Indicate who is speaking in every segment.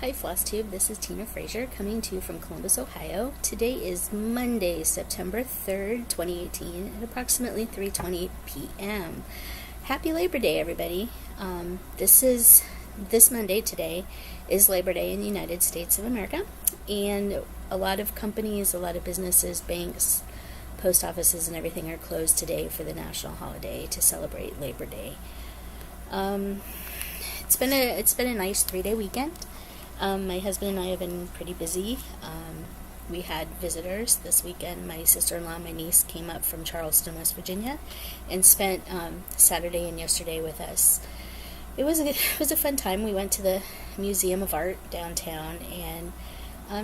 Speaker 1: Hi Flosstube, this is Tina Frazier coming to you from Columbus, Ohio. Today is Monday, September 3rd, 2018 at approximately 3:20 p.m. Happy Labor Day, everybody. This Monday today is Labor Day in the United States of America, and a lot of companies, a lot of businesses, banks, post offices, and everything are closed today for the national holiday to celebrate Labor Day. It's been a nice 3-day weekend. My husband and I have been pretty busy. We had visitors this weekend. My sister-in-law and my niece came up from Charleston, West Virginia, and spent Saturday and yesterday with us. It was a fun time. We went to the Museum of Art downtown and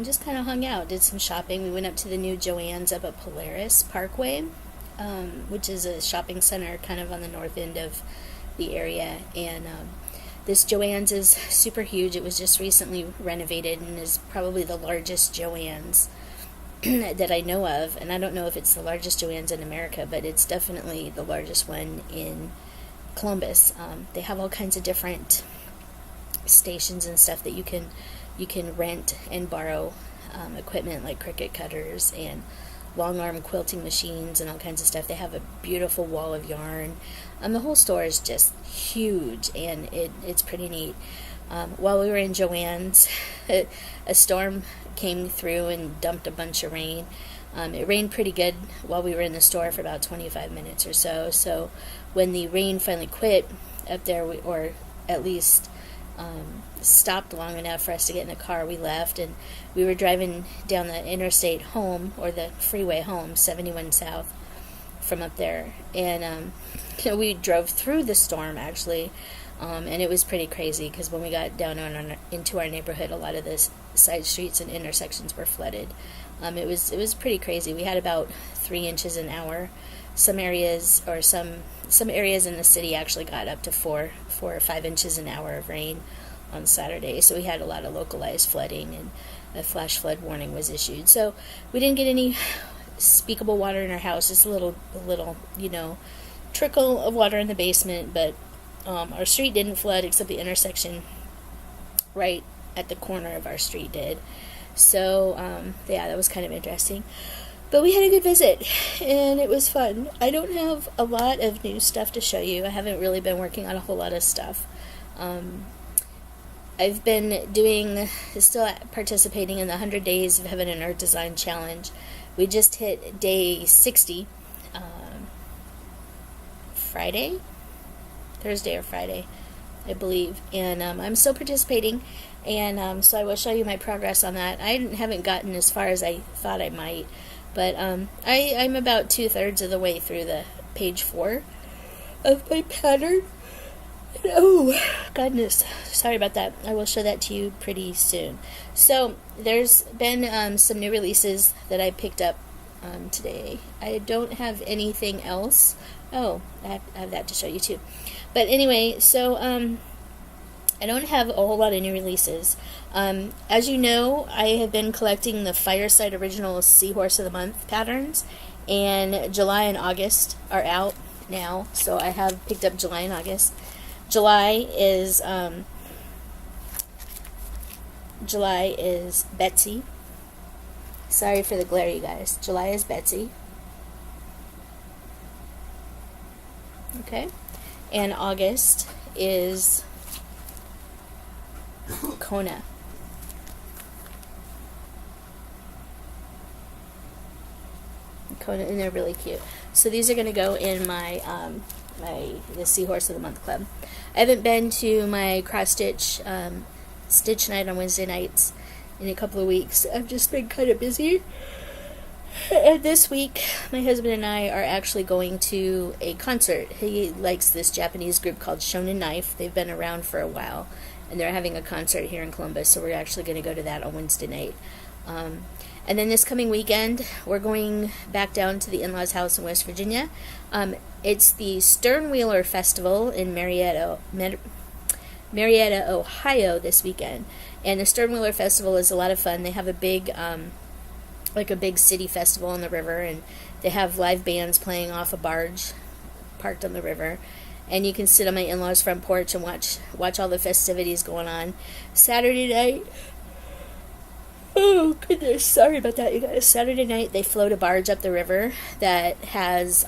Speaker 1: just kind of hung out, did some shopping. We went up to the new Joann's up at Polaris Parkway, which is a shopping center kind of on the north end of the area, and this Joann's is super huge. It was just recently renovated and is probably the largest Joann's that I know of. And I don't know if it's the largest Joann's in America, but it's definitely the largest one in Columbus. They have all kinds of different stations and stuff that you can rent and borrow equipment like Cricut cutters and long arm quilting machines and all kinds of stuff. They have a beautiful wall of yarn. The whole store is just huge, and it's pretty neat. While we were in Joann's, a storm came through and dumped a bunch of rain. It rained pretty good while we were in the store for about 25 minutes or so. So when the rain finally quit up there, or at least stopped long enough for us to get in the car, we left, and we were driving down the interstate home, or the freeway home, 71 South, from up there, and we drove through the storm actually, and it was pretty crazy because when we got down into our neighborhood, a lot of the side streets and intersections were flooded. It was pretty crazy. We had about 3 inches an hour. Some areas in the city actually got up to 4 or 5 inches an hour of rain on Saturday. So we had a lot of localized flooding, and a flash flood warning was issued. So we didn't get any speakable water in our house, just a little, trickle of water in the basement. But our street didn't flood, except the intersection right at the corner of our street did. So that was kind of interesting. But we had a good visit, and it was fun. I don't have a lot of new stuff to show you. I haven't really been working on a whole lot of stuff. I've been still participating in the 100 Days of Heaven and Earth Design Challenge. We just hit day 60, Thursday or Friday, I believe. And I'm still participating, and so I will show you my progress on that. I haven't gotten as far as I thought I might. But I'm about 2/3 of the way through the page 4 of my pattern. Oh, goodness. Sorry about that. I will show that to you pretty soon. So, there's been some new releases that I picked up today. I don't have anything else. Oh, I have that to show you too. But anyway, so I don't have a whole lot of new releases. As you know, I have been collecting the Fireside Original Seahorse of the Month patterns, and July and August are out now, so I have picked up July and August. July is Betsy. Sorry for the glare, you guys. July is Betsy. Okay. And August is Kona. And they're really cute. So these are going to go in my the Seahorse of the Month Club. I haven't been to my cross stitch night on Wednesday nights in a couple of weeks. I've just been kind of busy. And this week, my husband and I are actually going to a concert. He likes this Japanese group called Shonen Knife. They've been around for a while, and they're having a concert here in Columbus, so we're actually going to go to that on Wednesday night. And then this coming weekend, we're going back down to the in-laws' house in West Virginia. It's the Sternwheeler Festival in Marietta, Ohio this weekend. And the Sternwheeler Festival is a lot of fun. They have a big city festival on the river, and they have live bands playing off a barge parked on the river. and you can sit on my in-laws' front porch and watch all the festivities going on. Saturday night, oh goodness, sorry about that, you guys. Saturday night they float a barge up the river that has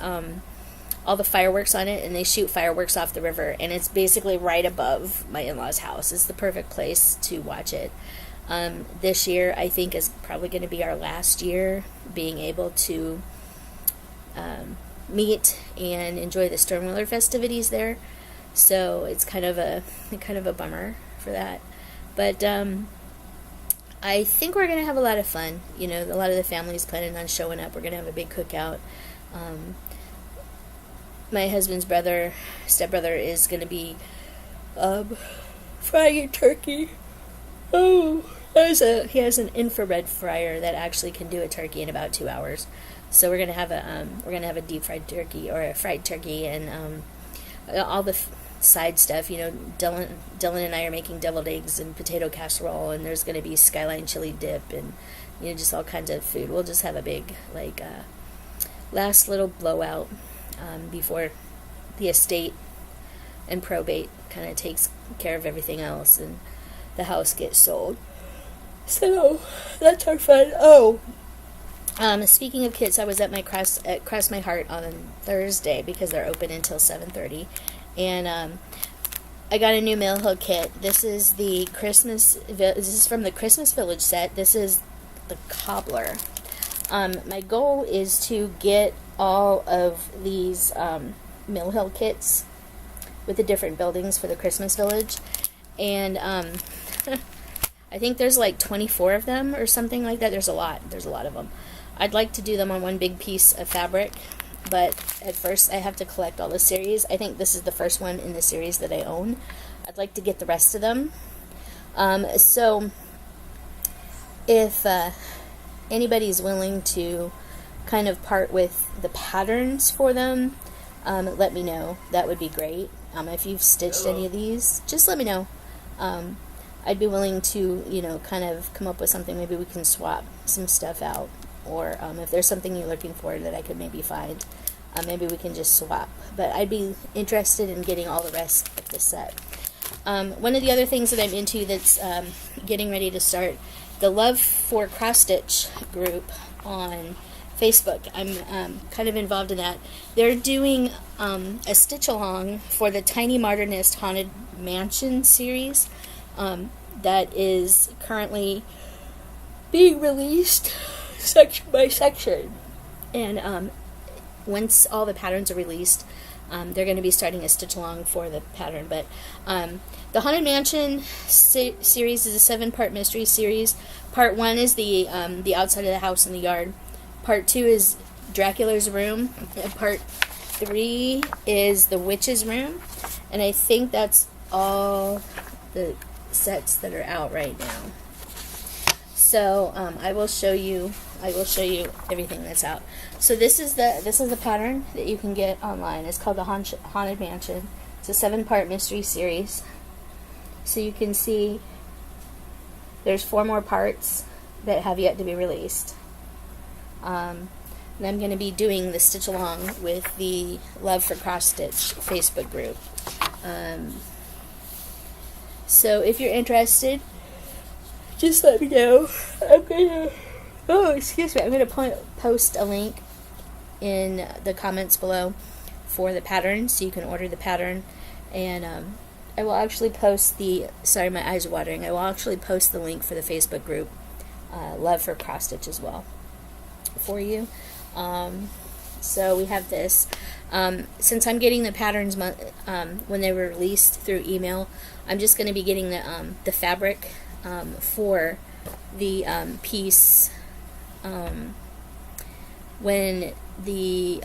Speaker 1: all the fireworks on it, and they shoot fireworks off the river, and it's basically right above my in-laws' house. It's the perfect place to watch it. This year I think is probably going to be our last year being able to meet and enjoy the Sternwheeler festivities there, so it's kind of a bummer for that. But I think we're gonna have a lot of fun. You know, a lot of the family's planning on showing up. We're gonna have a big cookout. My husband's stepbrother is gonna be frying a turkey. Oh, he has an infrared fryer that actually can do a turkey in about 2 hours. So we're gonna have a deep fried turkey or a fried turkey, and all the side stuff. You know, Dylan and I are making deviled eggs and potato casserole, and there's gonna be skyline chili dip, and you know, just all kinds of food. We'll just have a big last little blowout before the estate and probate kind of takes care of everything else, and the house gets sold. So that's our fun. Oh. Speaking of kits, I was at Cross My Heart on Thursday because they're open until 7:30, and I got a new Mill Hill kit. This is from the Christmas Village set. This is the cobbler. My goal is to get all of these Mill Hill kits with the different buildings for the Christmas Village, and I think there's like 24 of them or something like that. There's a lot of them. I'd like to do them on one big piece of fabric, but at first I have to collect all the series. I think this is the first one in the series that I own. I'd like to get the rest of them. So if anybody's willing to kind of part with the patterns for them, let me know. That would be great. If you've stitched any of these, just let me know. I'd be willing to, you know, kind of come up with something. Maybe we can swap some stuff out. Or if there's something you're looking for that I could maybe find, maybe we can just swap. But I'd be interested in getting all the rest of the set. One of the other things that I'm into that's getting ready to start, the Love for Cross Stitch group on Facebook. I'm kind of involved in that. They're doing a stitch along for the Tiny Modernist Haunted Mansion series that is currently being released section by section, and once all the patterns are released, they're going to be starting a stitch along for the pattern. But the Haunted Mansion series is a 7-part mystery series. Part 1 is the outside of the house and the yard. Part 2 is Dracula's room, and Part 3 is the witch's room, and I think that's all the sets that are out right now. So I will show you everything that's out. So this is the pattern that you can get online. It's called the Haunted Mansion. It's a 7-part mystery series. So you can see there's 4 more parts that have yet to be released. And I'm going to be doing the stitch along with the Love for Cross Stitch Facebook group. So if you're interested, just let me know. I'm gonna post a link in the comments below for the pattern, so you can order the pattern. And I will actually post sorry, my eyes are watering. I will actually post the link for the Facebook group, Love for Cross Stitch, as well for you. So we have this. Since I'm getting the patterns when they were released through email, I'm just going to be getting the fabric for the piece when the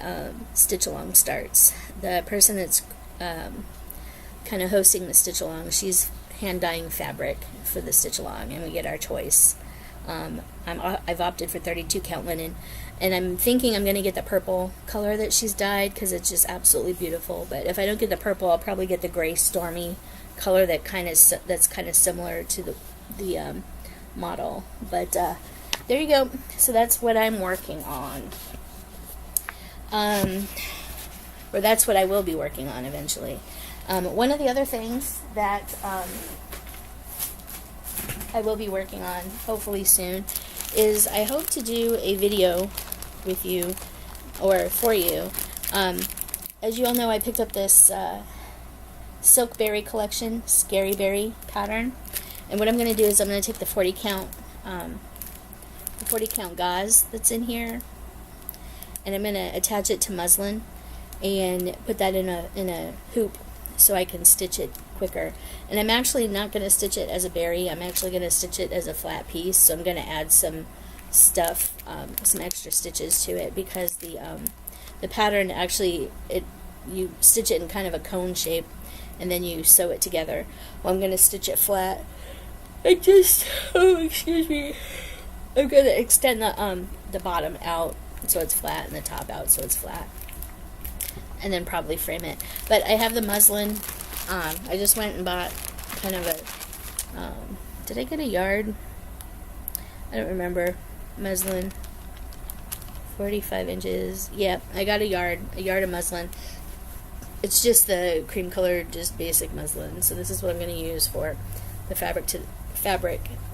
Speaker 1: stitch along starts. The person that's kind of hosting the stitch along, she's hand dyeing fabric for the stitch along, and we get our choice. I've opted for 32 count linen, and I'm thinking I'm going to get the purple color that she's dyed because it's just absolutely beautiful. But if I don't get the purple, I'll probably get the gray stormy color that's kind of similar to the model. But there you go. So that's what I'm working on. or that's what I will be working on eventually. One of the other things that I will be working on, hopefully soon, is I hope to do a video with you, or for you. As you all know, I picked up this Silk Berry collection, Scary Berry pattern, and what I'm going to do is I'm going to take the 40 count gauze that's in here, and I'm going to attach it to muslin and put that in a hoop so I can stitch it quicker. And I'm actually not going to stitch it as a berry. I'm actually going to stitch it as a flat piece. So I'm going to add some stuff, some extra stitches to it, because the pattern actually, you stitch it in kind of a cone shape and then you sew it together. Well, I'm going to stitch it flat. Excuse me. I'm going to extend the bottom out so it's flat and the top out so it's flat, and then probably frame it. But I have the muslin. I just went and bought kind of a, did I get a yard? I don't remember. Muslin, 45 inches. Yep, I got a yard of muslin. It's just the cream colored, just basic muslin. So this is what I'm going to use for the fabric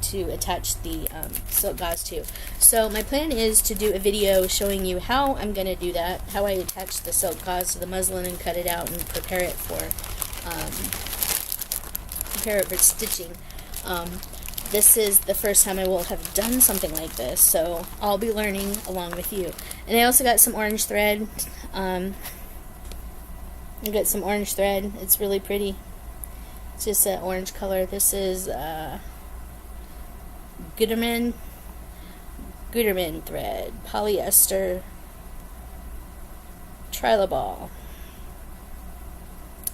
Speaker 1: to attach the silk gauze to. So my plan is to do a video showing you how I'm going to do that, how I attach the silk gauze to the muslin and cut it out and prepare it for stitching. This is the first time I will have done something like this, so I'll be learning along with you. And I also got some orange thread. I got some orange thread. It's really pretty. It's just an orange color. This is Gutermann thread, polyester, Trilobal.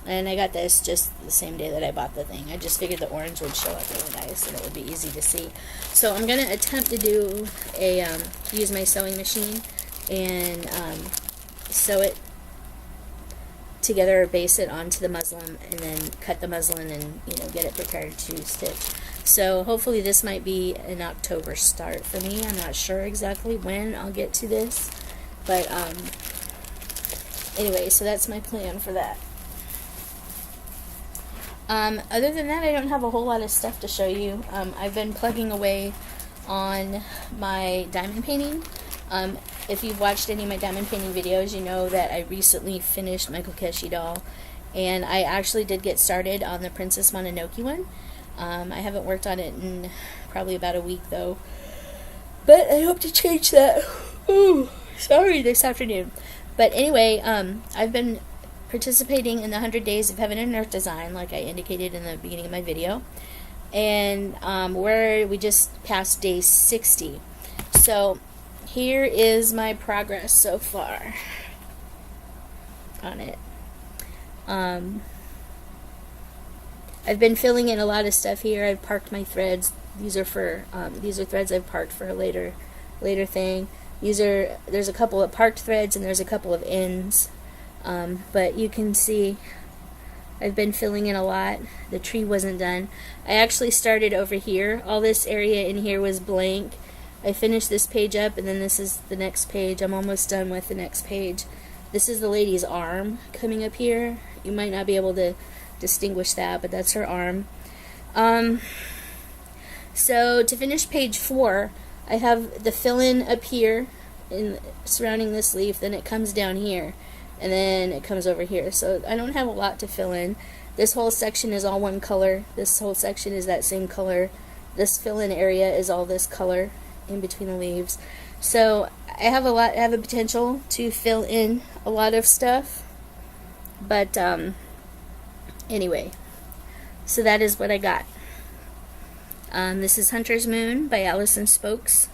Speaker 1: And I got this just the same day that I bought the thing. I just figured the orange would show up really nice and it would be easy to see. So I'm going to attempt to do use my sewing machine and sew it together, or base it onto the muslin, and then cut the muslin and get it prepared to stitch. So hopefully this might be an October start for me. I'm not sure exactly when I'll get to this, but anyway, so that's my plan for that. Other than that, I don't have a whole lot of stuff to show you. I've been plugging away on my diamond painting. If you've watched any of my diamond painting videos, you know that I recently finished my Kokeshi doll, and I actually did get started on the Princess Mononoke one. I haven't worked on it in probably about a week though, but I hope to change that. Ooh, sorry, this afternoon. But anyway, I've been participating in the 100 Days of Heaven and Earth Design, like I indicated in the beginning of my video, and we just passed day 60. So here is my progress so far on it. I've been filling in a lot of stuff here. I've parked my threads. These are threads I've parked for a later thing. There's a couple of parked threads and there's a couple of ends. But you can see I've been filling in a lot. The tree wasn't done. I actually started over here. All this area in here was blank. I finished this page up, and then this is the next page. I'm almost done with the next page. This is the lady's arm coming up here. You might not be able to distinguish that, but that's her arm. So to finish page 4, I have the fill-in up here surrounding this leaf, then it comes down here, and then it comes over here. So I don't have a lot to fill in. This whole section is all one color. This whole section is that same color. This fill-in area is all this color in between the leaves. So I have a potential to fill in a lot of stuff. But anyway, so that is what I got. This is Hunter's Moon by Allison Spokes.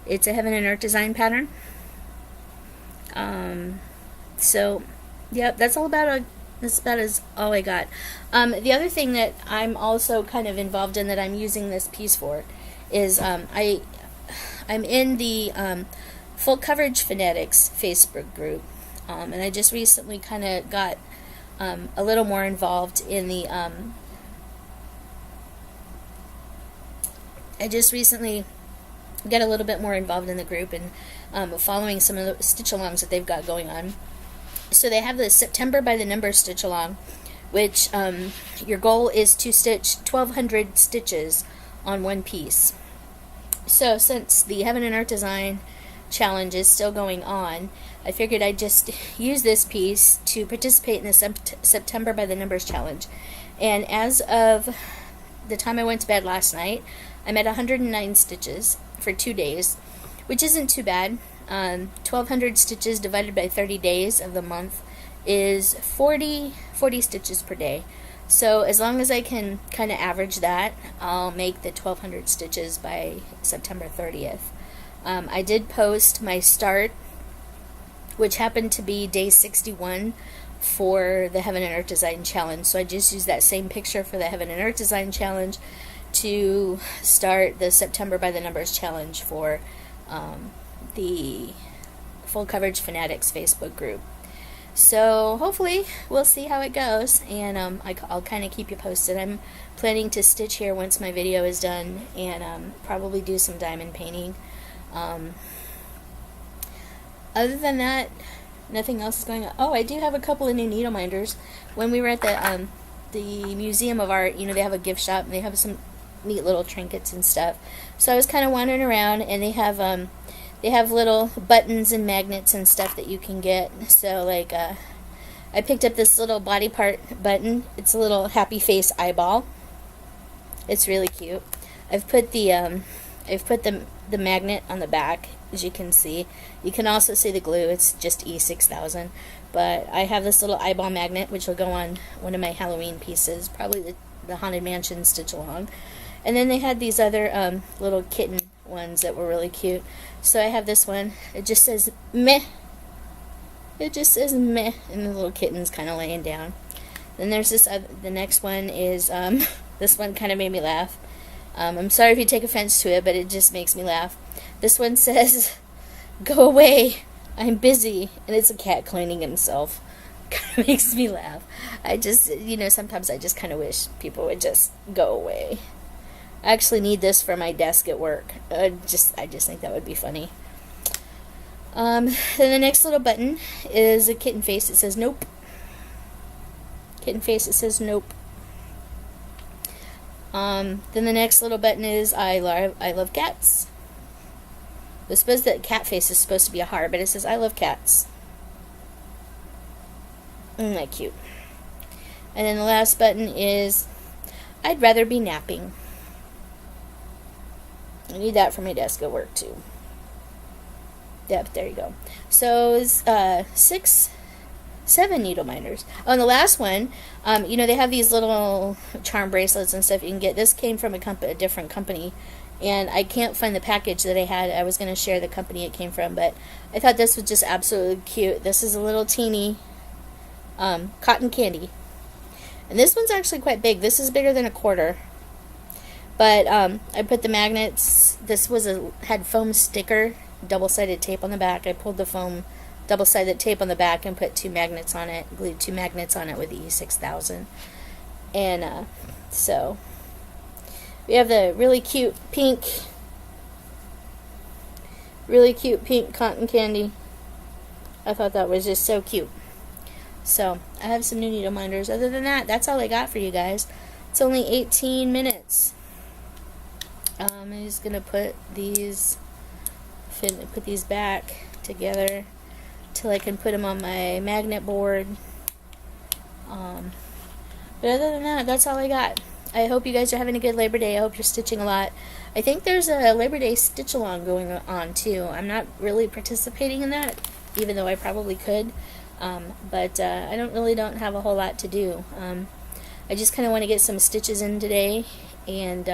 Speaker 1: It's a Heaven and Earth design pattern. So, yep, that's all about all I got. The other thing that I'm also kind of involved in that I'm using this piece for is I'm in the Full Coverage Fanatics Facebook group, and I just recently kind of got a little more involved in the I just recently got a little bit more involved in the group and following some of the stitch alongs that they've got going on. So they have the September by the Numbers stitch along, which your goal is to stitch 1,200 stitches on one piece. So since the Heaven and Earth Design challenge is still going on, I figured I'd just use this piece to participate in the September by the Numbers challenge. And as of the time I went to bed last night, I'm at 109 stitches for 2 days, which isn't too bad. 1,200 stitches divided by 30 days of the month is 40 stitches per day. So as long as I can kind of average that, I'll make the 1,200 stitches by September 30th. I did post my start, which happened to be day 61 for the Heaven and Earth Design Challenge. So I just used that same picture for the Heaven and Earth Design Challenge to start the September by the Numbers Challenge for the Full Coverage Fanatics Facebook group. So hopefully we'll see how it goes, and I'll kind of keep you posted. I'm planning to stitch here once my video is done, and probably do some diamond painting. Other than that, nothing else is going on. Oh, I do have a couple of new needle minders. When we were at the Museum of Art, you know, they have a gift shop, and they have some neat little trinkets and stuff. So I was kind of wandering around, and they have little buttons and magnets and stuff that you can get. So like I picked up this little body part button. It's a little happy face eyeball. It's really cute. I've put the magnet on the back, as you can see. You can also see the glue. It's just E6000. But I have this little eyeball magnet, which will go on one of my Halloween pieces, probably the Haunted Mansion stitch along. And then they had these other little kitten ones that were really cute. So I have this one. It just says meh. It just says meh, and the little kitten's kind of laying down. Then there's this the next one is this one kind of made me laugh. I'm sorry if you take offense to it, but it just makes me laugh. This one says, "Go away, I'm busy," and it's a cat cleaning himself. Kind of makes me laugh. I just, sometimes I just kind of wish people would just go away. I actually need this for my desk at work. I just think that would be funny. Then the next little button is a kitten face. It says nope. Kitten face. It says nope. Then the next little button is I love cats. I suppose that cat face is supposed to be a heart, but it says I love cats. Isn't that cute? And then the last button is I'd rather be napping. I need that for my desk at work too. Yep, there you go. So it's 7 needle minders. Oh, and the last one, they have these little charm bracelets and stuff you can get. This came from a different company, and I can't find the package that I had. I was going to share the company it came from, but I thought this was just absolutely cute. This is a little teeny cotton candy. And this one's actually quite big. This is bigger than a quarter. But I put the magnets. This had foam sticker, double-sided tape on the back. I pulled the foam double-sided tape on the back and put 2 magnets on it, glued 2 magnets on it with the E6000. And so we have the really cute pink cotton candy. I thought that was just so cute. So I have some new needle minders. Other than that, that's all I got for you guys. It's only 18 minutes. I'm just gonna put these back together till I can put them on my magnet board. But other than that, that's all I got. I hope you guys are having a good Labor Day. I hope you're stitching a lot. I think there's a Labor Day stitch along going on too. I'm not really participating in that, even though I probably could. But I don't have a whole lot to do. I just kind of want to get some stitches in today and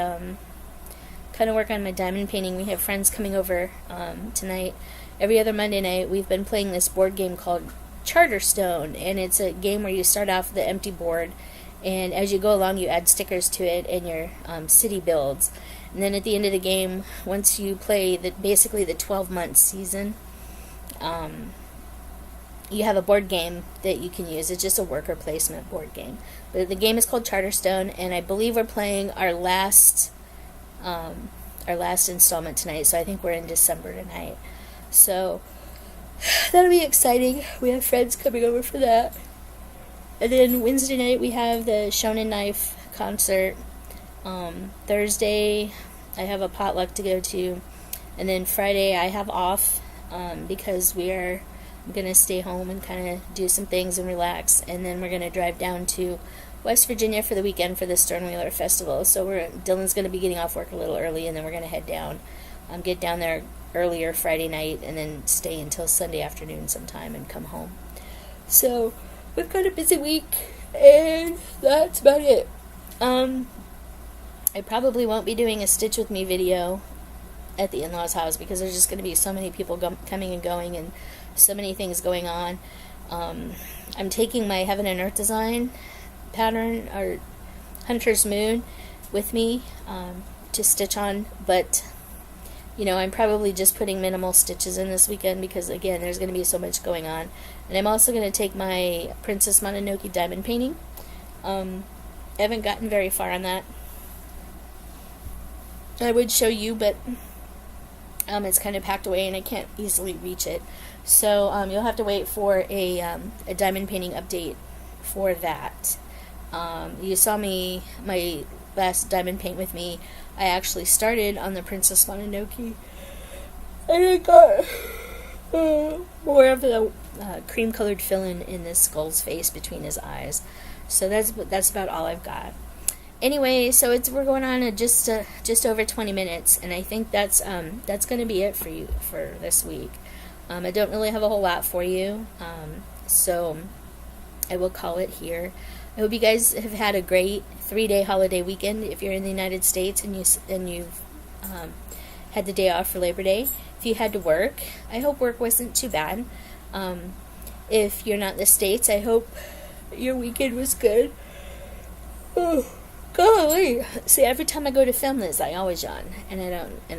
Speaker 1: kind of work on my diamond painting. We have friends coming over tonight. Every other Monday night we've been playing this board game called Charterstone, and it's a game where you start off with the empty board, and as you go along you add stickers to it and your city builds. And then at the end of the game, once you play basically the 12-month season, you have a board game that you can use. It's just a worker placement board game. But the game is called Charterstone, and I believe we're playing our last installment tonight, so I think we're in December tonight. So That'll be exciting. We have friends coming over for that. And then Wednesday night we have the Shonen Knife concert. Thursday I have a potluck to go to. And then Friday I have off because I'm going to stay home and kind of do some things and relax. And then we're going to drive down to West Virginia for the weekend for the Sternwheeler Festival. So Dylan's going to be getting off work a little early, and then we're going to head down. Get down there earlier Friday night and then stay until Sunday afternoon sometime and come home. So we've got a busy week, and that's about it. I probably won't be doing a Stitch With Me video at the in-laws' house because there's just going to be so many people coming and going and so many things going on. I'm taking my Heaven and Earth design pattern, or Hunter's Moon, with me to stitch on, but I'm probably just putting minimal stitches in this weekend because, again, there's going to be so much going on. And I'm also going to take my Princess Mononoke diamond painting. I haven't gotten very far on that. I would show you, but it's kind of packed away and I can't easily reach it. So you'll have to wait for a diamond painting update for that. You saw my last diamond paint with me. I actually started on the Princess Mononoke, and I got more of the cream colored fill-in in this skull's face between his eyes. So that's about all I've got. Anyway, so we're going on just over 20 minutes, and I think that's going to be it for you for this week. I don't really have a whole lot for you, so I will call it here. I hope you guys have had a great 3-day holiday weekend if you're in the United States and you've had the day off for Labor Day. If you had to work, I hope work wasn't too bad. If you're not in the States, I hope your weekend was good. Oh, golly. See, every time I go to film this, I always yawn, and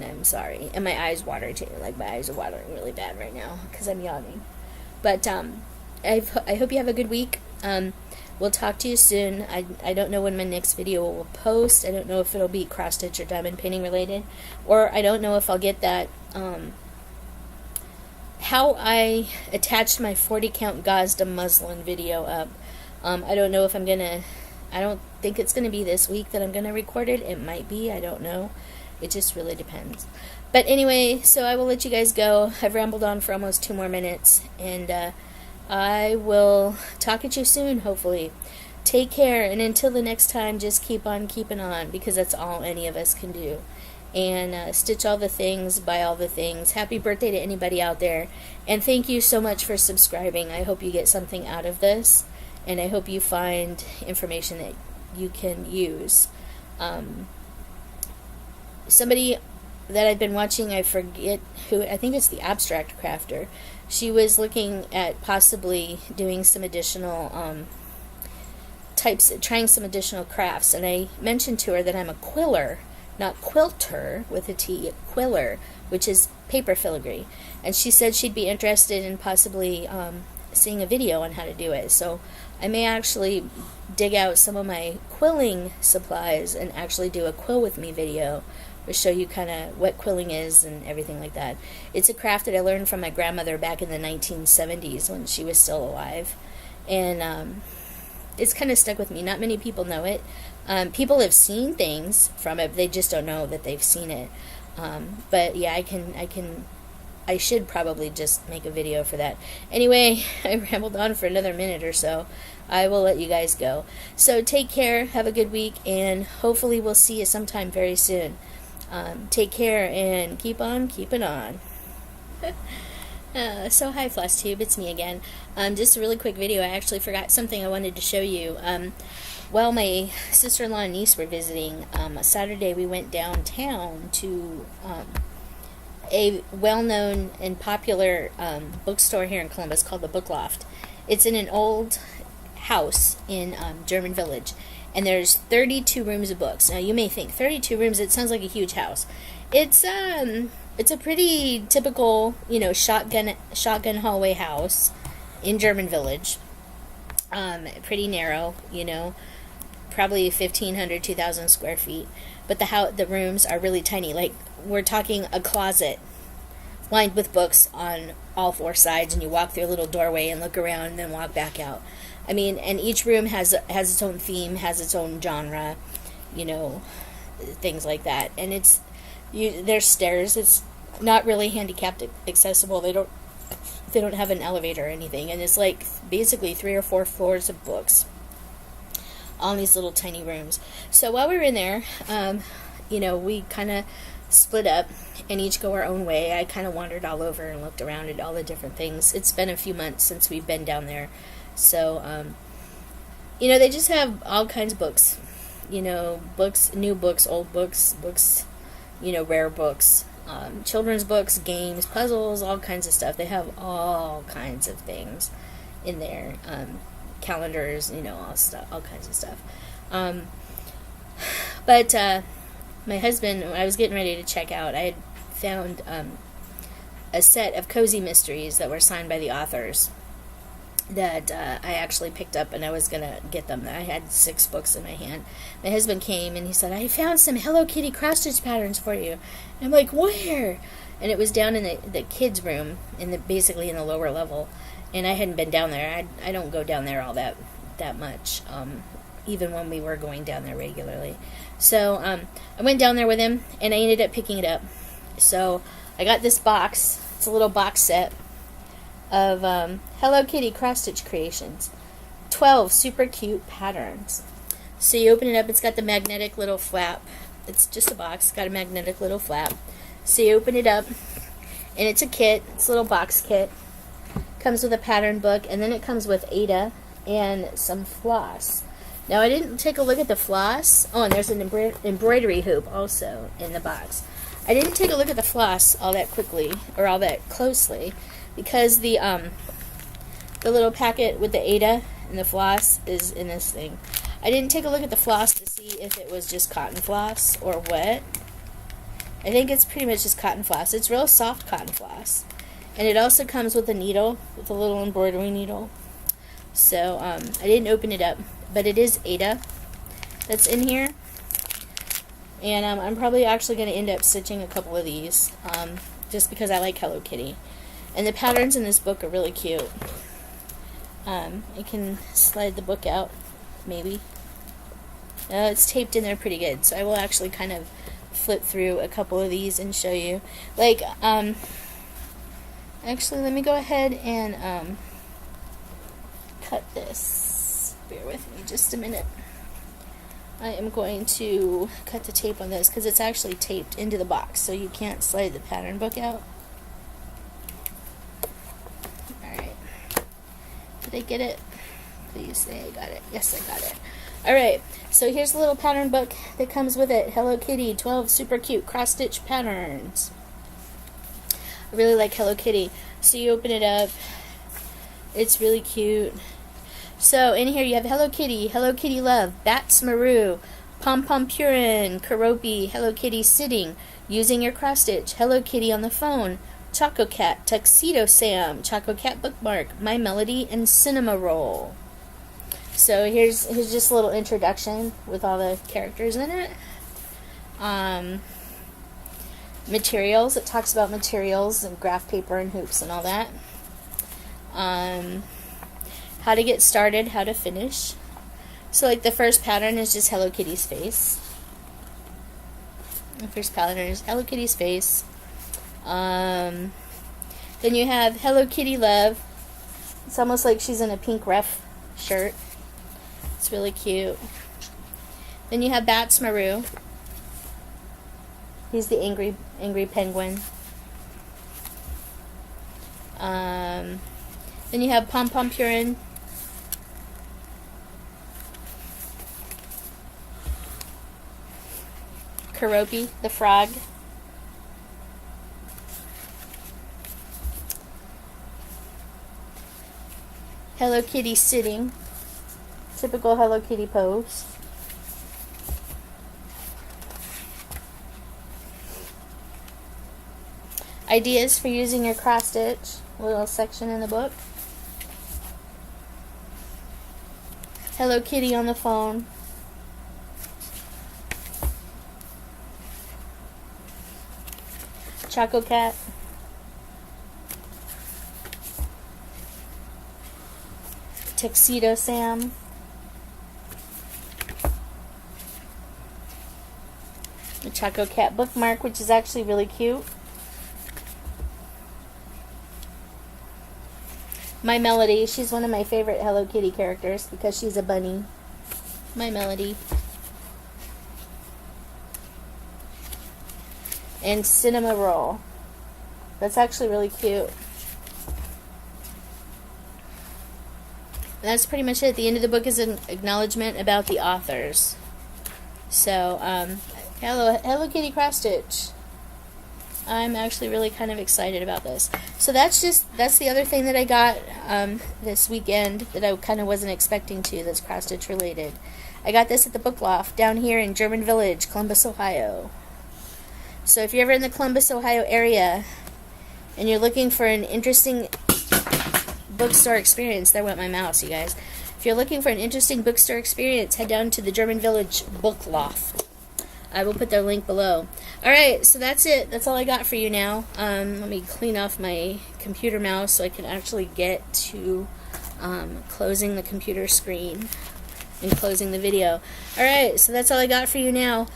Speaker 1: I'm sorry. And my eyes water too. Like, my eyes are watering really bad right now because I'm yawning. But I hope you have a good week. We'll talk to you soon. I don't know when my next video will post. I don't know if it'll be cross stitch or diamond painting related, or I don't know if I'll get that how I attached my 40 count Gazda muslin video up. I don't know if I don't think it's gonna be this week that I'm gonna record it. It might be, I don't know. It just really depends. But anyway, so I will let you guys go. I've rambled on for almost 2 more minutes, and I will talk at you soon, hopefully. Take care, and until the next time, just keep on keeping on, because that's all any of us can do. And stitch all the things, buy all the things. Happy birthday to anybody out there. And thank you so much for subscribing. I hope you get something out of this, and I hope you find information that you can use. Somebody that I've been watching, I forget who, I think it's the Abstract Crafter. She was looking at possibly doing some additional trying some additional crafts, and I mentioned to her that I'm a quiller, not quilter with a T, a quiller, which is paper filigree, and she said she'd be interested in possibly seeing a video on how to do it. So I may actually dig out some of my quilling supplies and actually do a quill with me video to show you kind of what quilling is and everything like that. It's a craft that I learned from my grandmother back in the 1970s when she was still alive, and it's kind of stuck with me. Not many people know it. People have seen things from it, they just don't know that they've seen it. But yeah, I should probably just make a video for that. Anyway, I rambled on for another minute or so. I will let you guys go. So take care, have a good week, and hopefully we'll see you sometime very soon. Take care and keep on keeping on. So hi Flosstube, it's me again. Just a really quick video. I actually forgot something I wanted to show you. While my sister-in-law and niece were visiting, Saturday we went downtown to a well-known and popular bookstore here in Columbus called the Book Loft. It's in an old house in German Village, and there's 32 rooms of books. Now you may think 32 rooms, it sounds like a huge house. It's a pretty typical, shotgun hallway house in German Village. Pretty narrow, probably 1,500, 2,000 square feet. But the rooms are really tiny. Like, we're talking a closet lined with books on all four sides, and you walk through a little doorway and look around and then walk back out. I mean, and each room has its own theme, has its own genre, you know, things like that. And there's stairs. It's not really handicapped accessible. They don't have an elevator or anything, and it's like basically 3 or 4 floors of books, all in these little tiny rooms. So while we were in there, you know, we kind of split up and each go our own way. I kind of wandered all over and looked around at all the different things. It's been a few months since we've been down there, so you know, they just have all kinds of books, you know, books, new books, old books, you know, rare books, children's books, games, puzzles, all kinds of stuff. They have all kinds of things in there, calendars, you know, all kinds of stuff. But my husband, when I was getting ready to check out, I had found a set of cozy mysteries that were signed by the authors that I actually picked up, and I was going to get them. I had 6 books in my hand. My husband came and he said, I found some Hello Kitty cross-stitch patterns for you. And I'm like, where? And it was down in the kids' room, basically in the lower level. And I hadn't been down there. I don't go down there all that much, even when we were going down there regularly. So I went down there with him, and I ended up picking it up. So I got this box. It's a little box set of Hello Kitty cross-stitch creations. 12 super cute patterns. So you open it up, it's got the magnetic little flap. It's just a box, it's got a magnetic little flap. So you open it up, and it's a kit, it's a little box kit. Comes with a pattern book, and then it comes with Ada and some floss. Now I didn't take a look at the floss. Oh, and there's an embroidery hoop also in the box. I didn't take a look at the floss all that quickly, or all that closely, because the little packet with the Ada and the floss is in this thing. I didn't take a look at the floss to see if it was just cotton floss or what. I think it's pretty much just cotton floss. It's real soft cotton floss. And it also comes with a needle, with a little embroidery needle. So I didn't open it up, but it is Ada that's in here. And I'm probably actually going to end up stitching a couple of these, just because I like Hello Kitty. And the patterns in this book are really cute. I can slide the book out, maybe. It's taped in there pretty good, so I will actually kind of flip through a couple of these and show you. Like, actually, let me go ahead and cut this. Bear with me just a minute. I am going to cut the tape on this because it's actually taped into the box, so you can't slide the pattern book out. Alright. Did I get it? Please say I got it. Yes, I got it. Alright, so here's the little pattern book that comes with it. Hello Kitty, 12 super cute cross-stitch patterns. I really like Hello Kitty. So you open it up. It's really cute. So in here you have Hello Kitty Love, Bats Maru, Pom Pom Purin, Karopi, Hello Kitty Sitting, Using Your Cross Stitch, Hello Kitty on the Phone, Choco Cat, Tuxedo Sam, Choco Cat Bookmark, My Melody, and Cinema Roll. So here's just a little introduction with all the characters in it. Materials, it talks about materials and graph paper and hoops and all that. How to get started, how to finish. So like the first pattern is just Hello Kitty's face. The first pattern is Hello Kitty's face. Then you have Hello Kitty Love. It's almost like she's in a pink ref shirt. It's really cute. Then you have Bats Maru. He's the angry penguin. Then you have Pom Pom Purin. Karopi, the frog. Hello Kitty Sitting. Typical Hello Kitty pose. Ideas for using your cross stitch. Little section in the book. Hello Kitty on the phone. Choco Cat. Tuxedo Sam. The Choco Cat bookmark, which is actually really cute. My Melody, she's one of my favorite Hello Kitty characters because she's a bunny. My Melody. And Cinema Roll. That's actually really cute. That's pretty much it. At the end of the book is an acknowledgement about the authors. So, Hello Kitty Cross Stitch. I'm actually really kind of excited about this. So that's the other thing that I got this weekend that I kind of wasn't expecting to, that's cross stitch related. I got this at the Book Loft down here in German Village, Columbus, Ohio. So if you're ever in the Columbus, Ohio area and you're looking for an interesting bookstore experience, there went my mouse, you guys. If you're looking for an interesting bookstore experience, head down to the German Village Book Loft. I will put their link below. Alright, so that's it. That's all I got for you now. Let me clean off my computer mouse so I can actually get to closing the computer screen and closing the video. Alright, so that's all I got for you now.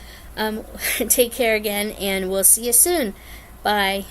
Speaker 1: Take care again, and we'll see you soon. Bye.